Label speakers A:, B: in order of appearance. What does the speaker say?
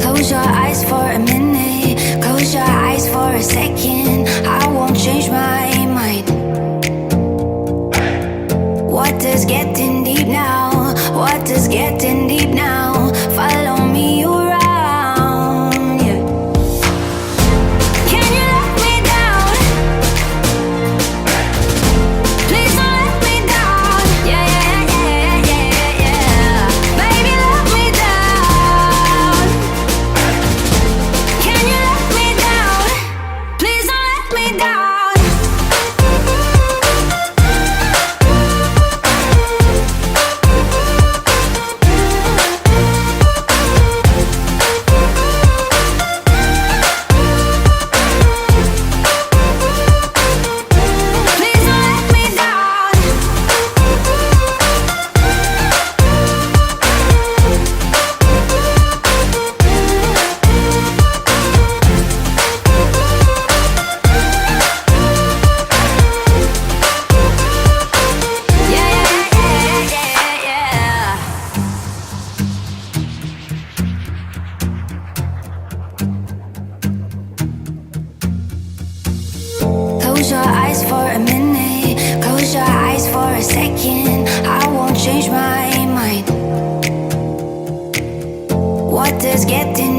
A: Close your eyes for a minute, close your eyes for a second. I won't change my mind. What does getting deep now? What does getting deep now? Follow me around, yeah. Can you let me down? Please don't let me down. Yeah, yeah, yeah, yeah, yeah. Baby, let me down. Can you let me down? Please don't let me down. Please don't let me down. Yeah, yeah, yeah, yeah, yeah. Close your eyes for a minute, close your eyes for a second. I won't change my mind. What does getting